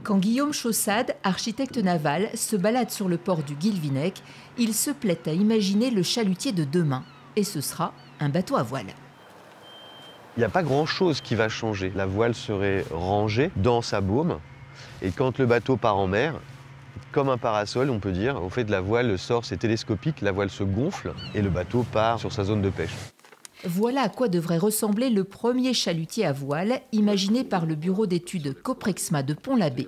Quand Guillaume Chaussade, architecte naval, se balade sur le port du Guilvinec, il se plaît à imaginer le chalutier de demain. Et ce sera un bateau à voile. Il n'y a pas grand-chose qui va changer. La voile serait rangée dans sa baume. Et quand le bateau part en mer, comme un parasol, on peut dire, au fait de la voile sort, c'est télescopique, la voile se gonfle et le bateau part sur sa zone de pêche. Voilà à quoi devrait ressembler le premier chalutier à voile imaginé par le bureau d'études Coprexma de Pont-l'Abbé.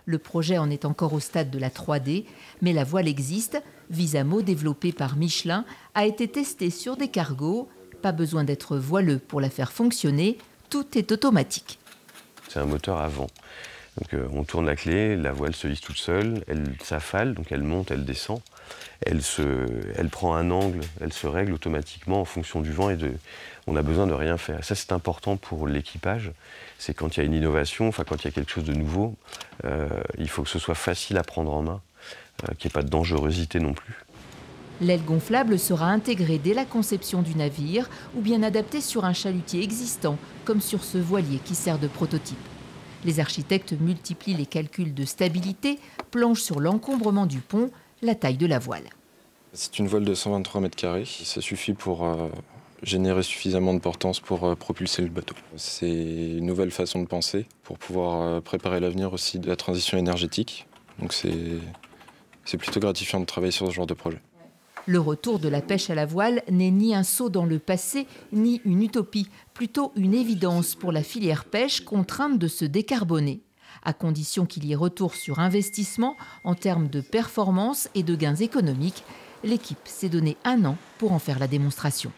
Le projet en est encore au stade de la 3D, mais la voile existe. Visamo, développé par Michelin, a été testé sur des cargos. Pas besoin d'être voileux pour la faire fonctionner, tout est automatique. C'est un moteur à vent. Donc on tourne la clé, la voile se hisse toute seule, elle s'affale, donc elle monte, elle descend. Elle prend un angle, elle se règle automatiquement en fonction du vent on n'a besoin de rien faire. Ça, c'est important pour l'équipage. C'est quand il y a une innovation, quand il y a quelque chose de nouveau, il faut que ce soit facile à prendre en main, qu'il n'y ait pas de dangerosité non plus. L'aile gonflable sera intégrée dès la conception du navire ou bien adaptée sur un chalutier existant, comme sur ce voilier qui sert de prototype. Les architectes multiplient les calculs de stabilité, planchent sur l'encombrement du pont, la taille de la voile. C'est une voile de 123 mètres carrés. Ça suffit pour générer suffisamment de portance pour propulser le bateau. C'est une nouvelle façon de penser pour pouvoir préparer l'avenir aussi de la transition énergétique. Donc c'est plutôt gratifiant de travailler sur ce genre de projet. Le retour de la pêche à la voile n'est ni un saut dans le passé, ni une utopie, plutôt une évidence pour la filière pêche contrainte de se décarboner, à condition qu'il y ait retour sur investissement en termes de performance et de gains économiques. L'équipe s'est donné 1 an pour en faire la démonstration.